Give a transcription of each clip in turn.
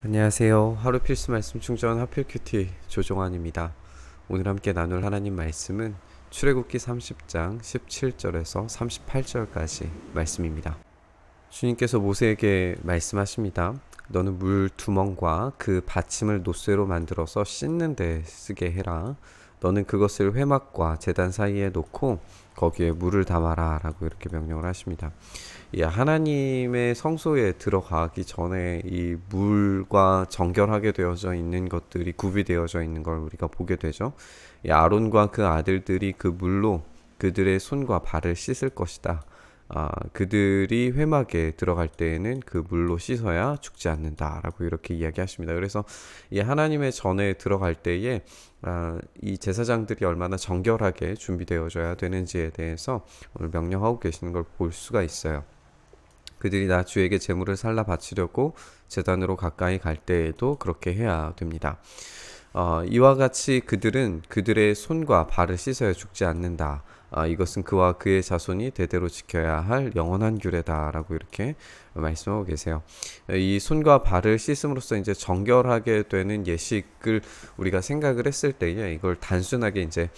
안녕하세요. 하루 필수 말씀 충전 하필 큐티 조종환입니다. 오늘 함께 나눌 하나님 말씀은 출애굽기 30장 17절에서 38절까지 말씀입니다. 주님께서 모세에게 말씀하십니다. 너는 물 두멍과 그 받침을 노쇠로 만들어서 씻는 데 쓰게 해라. 너는 그것을 회막과 제단 사이에 놓고 거기에 물을 담아라 라고 이렇게 명령을 하십니다. 하나님의 성소에 들어가기 전에 이 물과 정결하게 되어져 있는 것들이 구비되어져 있는 걸 우리가 보게 되죠. 아론과 그 아들들이 그 물로 그들의 손과 발을 씻을 것이다. 그들이 회막에 들어갈 때에는 그 물로 씻어야 죽지 않는다라고 이렇게 이야기하십니다. 그래서 이 하나님의 전에 들어갈 때에 이 제사장들이 얼마나 정결하게 준비되어져야 되는지에 대해서 오늘 명령하고 계시는 걸 볼 수가 있어요. 그들이 나 주에게 제물을 살라 바치려고 제단으로 가까이 갈 때에도 그렇게 해야 됩니다. 이와 같이 그들은 그들의 손과 발을 씻어야 죽지 않는다. 이것은 그와 그의 자손이 대대로 지켜야 할 영원한 규례다라고 이렇게 말씀하고 계세요. 이 손과 발을 씻음으로써 이제 정결하게 되는 예식을 우리가 생각을 했을 때에 이걸 단순하게 이제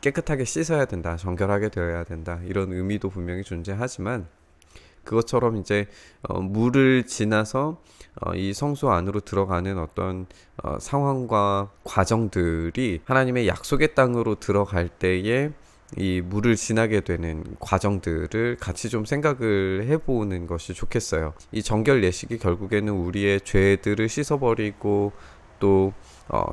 깨끗하게 씻어야 된다, 정결하게 되어야 된다 이런 의미도 분명히 존재하지만 그것처럼 이제 물을 지나서 이 성소 안으로 들어가는 어떤 상황과 과정들이 하나님의 약속의 땅으로 들어갈 때에 이 물을 지나게 되는 과정들을 같이 좀 생각을 해보는 것이 좋겠어요. 이 정결 예식이 결국에는 우리의 죄들을 씻어버리고 또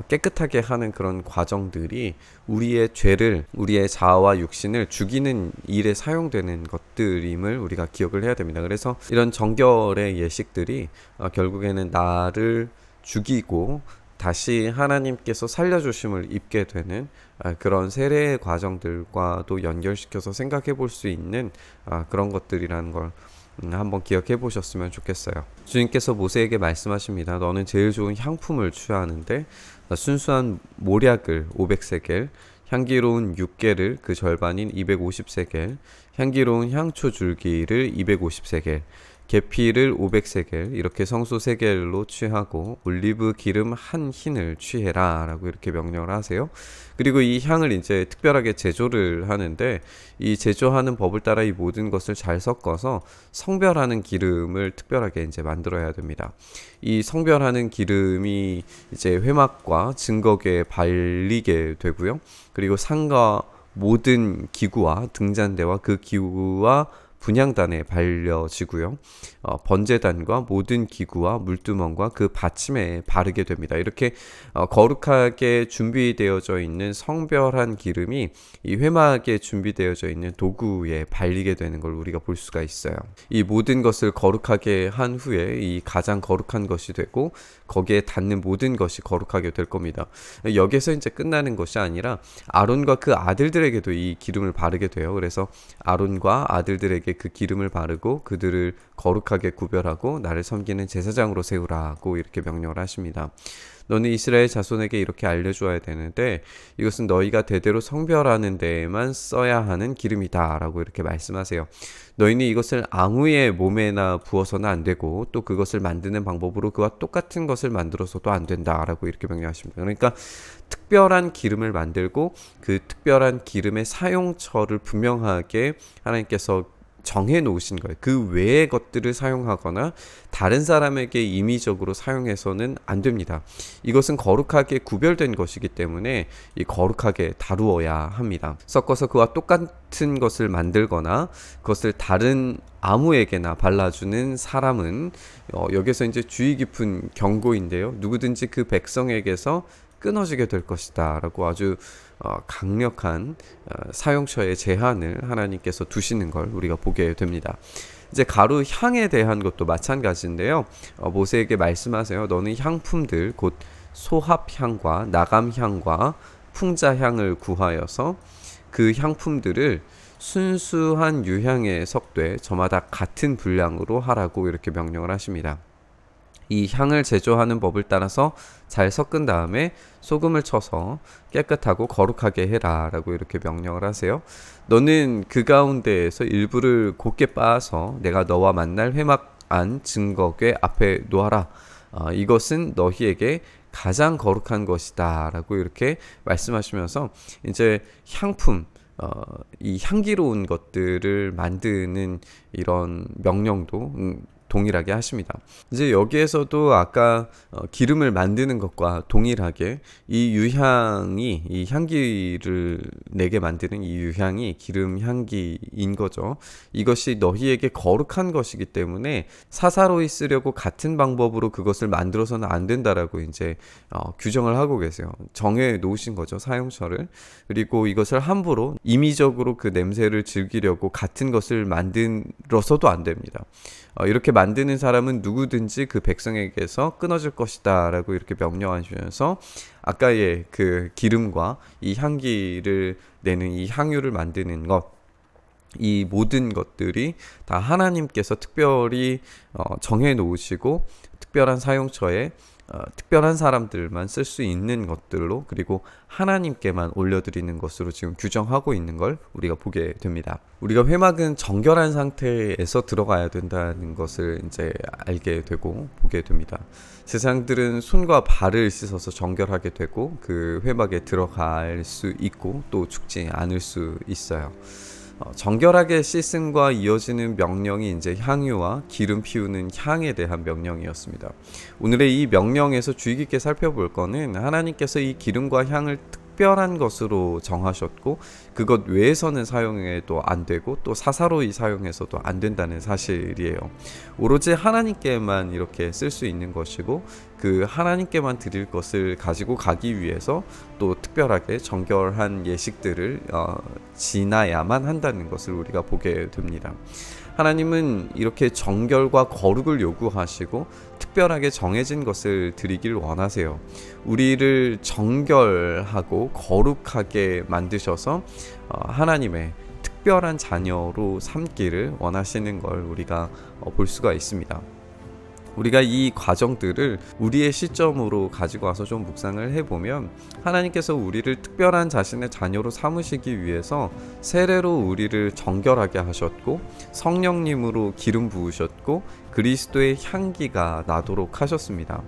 깨끗하게 하는 그런 과정들이 우리의 죄를, 우리의 자아와 육신을 죽이는 일에 사용되는 것들임을 우리가 기억을 해야 됩니다. 그래서 이런 정결의 예식들이 결국에는 나를 죽이고 다시 하나님께서 살려주심을 입게 되는 그런 세례의 과정들과도 연결시켜서 생각해 볼 수 있는 그런 것들이라는 걸 한번 기억해 보셨으면 좋겠어요. 주님께서 모세에게 말씀하십니다. 너는 제일 좋은 향품을 취하는데 순수한 모략을 500세겔, 향기로운 육개를 그 절반인 250세겔, 향기로운 향초 줄기를 250세겔, 계피를 500세겔 이렇게 성소 세겔로 취하고 올리브 기름 한 흰을 취해라 라고 이렇게 명령을 하세요. 그리고 이 향을 이제 특별하게 제조를 하는데 이 제조하는 법을 따라 이 모든 것을 잘 섞어서 성별하는 기름을 특별하게 이제 만들어야 됩니다. 이 성별하는 기름이 이제 회막과 증거궤에 발리게 되고요. 그리고 상과 모든 기구와 등잔대와 그 기구와 분향단에 발려지고요. 번제단과 모든 기구와 물두멍과 그 받침에 바르게 됩니다. 이렇게 거룩하게 준비되어져 있는 성별한 기름이 이 회막에 준비되어져 있는 도구에 발리게 되는 걸 우리가 볼 수가 있어요. 이 모든 것을 거룩하게 한 후에 이 가장 거룩한 것이 되고 거기에 닿는 모든 것이 거룩하게 될 겁니다. 여기서 이제 끝나는 것이 아니라 아론과 그 아들들에게도 이 기름을 바르게 돼요. 그래서 아론과 아들들에게 그 기름을 바르고 그들을 거룩하게 구별하고 나를 섬기는 제사장으로 세우라고 이렇게 명령을 하십니다. 너는 이스라엘 자손에게 이렇게 알려주어야 되는데 이것은 너희가 대대로 성별하는 데에만 써야 하는 기름이다 라고 이렇게 말씀하세요. 너희는 이것을 아무의 몸에나 부어서는 안 되고 또 그것을 만드는 방법으로 그와 똑같은 것을 만들어서도 안 된다 라고 이렇게 명령하십니다. 그러니까 특별한 기름을 만들고 그 특별한 기름의 사용처를 분명하게 하나님께서 정해 놓으신 거예요. 그 외의 것들을 사용하거나 다른 사람에게 임의적으로 사용해서는 안 됩니다. 이것은 거룩하게 구별된 것이기 때문에 이 거룩하게 다루어야 합니다. 섞어서 그와 똑같은 것을 만들거나 그것을 다른 아무에게나 발라주는 사람은 여기서 이제 주의 깊은 경고인데요. 누구든지 그 백성에게서 끊어지게 될 것이다 라고 아주 강력한 사용처의 제한을 하나님께서 두시는 걸 우리가 보게 됩니다. 이제 가루 향에 대한 것도 마찬가지인데요. 모세에게 말씀하세요. 너는 향품들 곧 소합향과 나감향과 풍자향을 구하여서 그 향품들을 순수한 유향에 섞되 저마다 같은 분량으로 하라고 이렇게 명령을 하십니다. 이 향을 제조하는 법을 따라서 잘 섞은 다음에 소금을 쳐서 깨끗하고 거룩하게 해라 라고 이렇게 명령을 하세요. 너는 그 가운데에서 일부를 곱게 빻아서 내가 너와 만날 회막 안 증거궤 앞에 놓아라. 이것은 너희에게 가장 거룩한 것이다 라고 이렇게 말씀하시면서 이제 향품, 이 향기로운 것들을 만드는 이런 명령도 동일하게 하십니다. 이제 여기에서도 아까 기름을 만드는 것과 동일하게 이 유향이, 이 향기를 내게 만드는 이 유향이 기름 향기인 거죠. 이것이 너희에게 거룩한 것이기 때문에 사사로이 쓰려고 같은 방법으로 그것을 만들어서는 안 된다라고 이제 규정을 하고 계세요. 정해 놓으신 거죠, 사용처를. 그리고 이것을 함부로 임의적으로 그 냄새를 즐기려고 같은 것을 만들어서도 안 됩니다. 이렇게 만드는 사람은 누구든지 그 백성에게서 끊어질 것이다 라고 이렇게 명령하시면서 아까의 그 기름과 이 향기를 내는 이 향유를 만드는 것, 이 모든 것들이 다 하나님께서 특별히 정해 놓으시고 특별한 사용처에 특별한 사람들만 쓸 수 있는 것들로, 그리고 하나님께만 올려드리는 것으로 지금 규정하고 있는 걸 우리가 보게 됩니다. 우리가 회막은 정결한 상태에서 들어가야 된다는 것을 이제 알게 되고 보게 됩니다. 세상들은 손과 발을 씻어서 정결하게 되고 그 회막에 들어갈 수 있고 또 죽지 않을 수 있어요. 정결하게 씻음과 이어지는 명령이 이제 향유와 기름 피우는 향에 대한 명령이었습니다. 오늘의 이 명령에서 주의 깊게 살펴볼 거는 하나님께서 이 기름과 향을 특별한 것으로 정하셨고 그것 외에서는 사용해도 안 되고 또 사사로이 사용해서도 안 된다는 사실이에요. 오로지 하나님께만 이렇게 쓸 수 있는 것이고 그 하나님께만 드릴 것을 가지고 가기 위해서 또 특별하게 정결한 예식들을 지나야만 한다는 것을 우리가 보게 됩니다. 하나님은 이렇게 정결과 거룩을 요구하시고 특별하게 정해진 것을 드리길 원하세요. 우리를 정결하고 거룩하게 만드셔서 하나님의 특별한 자녀로 삼기를 원하시는 걸 우리가 볼 수가 있습니다. 우리가 이 과정들을 우리의 시점으로 가지고 와서 좀 묵상을 해보면 하나님께서 우리를 특별한 자신의 자녀로 삼으시기 위해서 세례로 우리를 정결하게 하셨고 성령님으로 기름 부으셨고 그리스도의 향기가 나도록 하셨습니다.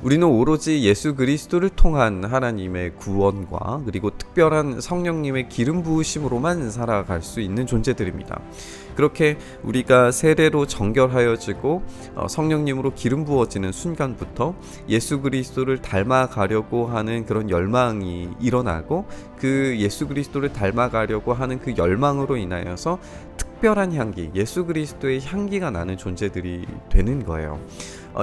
우리는 오로지 예수 그리스도를 통한 하나님의 구원과 그리고 특별한 성령님의 기름 부으심으로만 살아갈 수 있는 존재들입니다. 그렇게 우리가 세례로 정결하여지고 성령님으로 기름 부어지는 순간부터 예수 그리스도를 닮아가려고 하는 그런 열망이 일어나고 그 예수 그리스도를 닮아가려고 하는 그 열망으로 인하여서 특별한 향기, 예수 그리스도의 향기가 나는 존재들이 되는 거예요.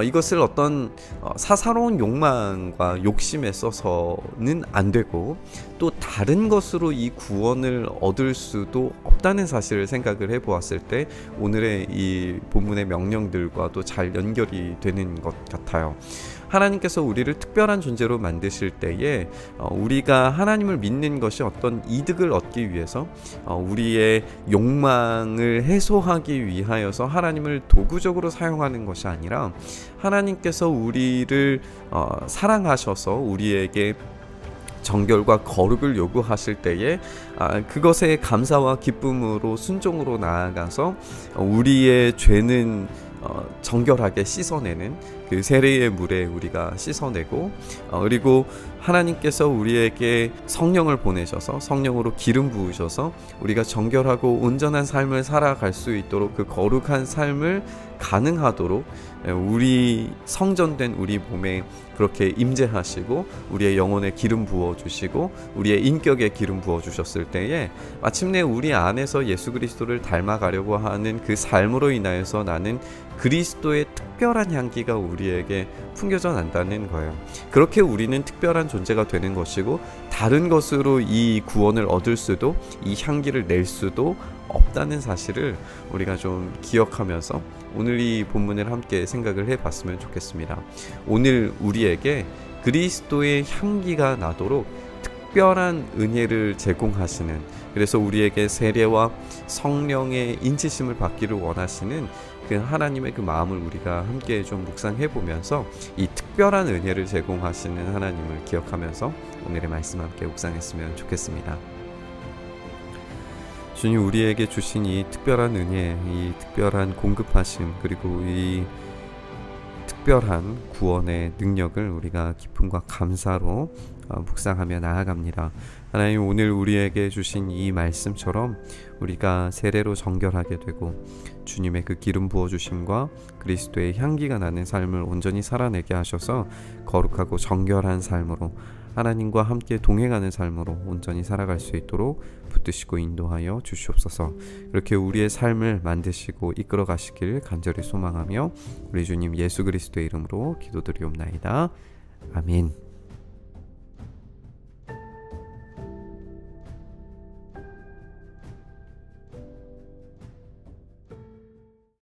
이것을 어떤 사사로운 욕망과 욕심에 써서는 안 되고 또 다른 것으로 이 구원을 얻을 수도 없다는 사실을 생각을 해보았을 때 오늘의 이 본문의 명령들과도 잘 연결이 되는 것 같아요. 하나님께서 우리를 특별한 존재로 만드실 때에 우리가 하나님을 믿는 것이 어떤 이득을 얻기 위해서 우리의 욕망을 해소하기 위하여서 하나님을 도구적으로 사용하는 것이 아니라 하나님께서 우리를 사랑하셔서 우리에게 정결과 거룩을 요구하실 때에 그것에 감사와 기쁨으로 순종으로 나아가서 우리의 죄는 정결하게 씻어내는 그 세례의 물에 우리가 씻어내고 그리고 하나님께서 우리에게 성령을 보내셔서 성령으로 기름 부으셔서 우리가 정결하고 온전한 삶을 살아갈 수 있도록 그 거룩한 삶을 가능하도록 우리 성전된 우리 몸에 그렇게 임재하시고 우리의 영혼에 기름 부어주시고 우리의 인격에 기름 부어주셨을 때에 마침내 우리 안에서 예수 그리스도를 닮아가려고 하는 그 삶으로 인하여서 나는 그리스도의 특별한 향기가 우리에게 풍겨져 난다는 거예요. 그렇게 우리는 특별한 존재가 되는 것이고 다른 것으로 이 구원을 얻을 수도 이 향기를 낼 수도 없다는 사실을 우리가 좀 기억하면서 오늘 이 본문을 함께 생각을 해봤으면 좋겠습니다. 오늘 우리에게 그리스도의 향기가 나도록 특별한 은혜를 제공하시는, 그래서 우리에게 세례와 성령의 인치심을 받기를 원하시는 그 하나님의 그 마음을 우리가 함께 좀 묵상해 보면서 이 특별한 은혜를 제공하시는 하나님을 기억하면서 오늘의 말씀 함께 묵상했으면 좋겠습니다. 주님, 우리에게 주신 이 특별한 은혜, 이 특별한 공급하심, 그리고 이 특별한 구원의 능력을 우리가 기쁨과 감사로 묵상하며 나아갑니다. 하나님, 오늘 우리에게 주신 이 말씀처럼 우리가 세례로 정결하게 되고 주님의 그 기름 부어주심과 그리스도의 향기가 나는 삶을 온전히 살아내게 하셔서 거룩하고 정결한 삶으로 하나님과 함께 동행하는 삶으로 온전히 살아갈 수 있도록 붙드시고 인도하여 주시옵소서. 그렇게 우리의 삶을 만드시고 이끌어 가시길 간절히 소망하며 우리 주님 예수 그리스도의 이름으로 기도드리옵나이다. 아멘.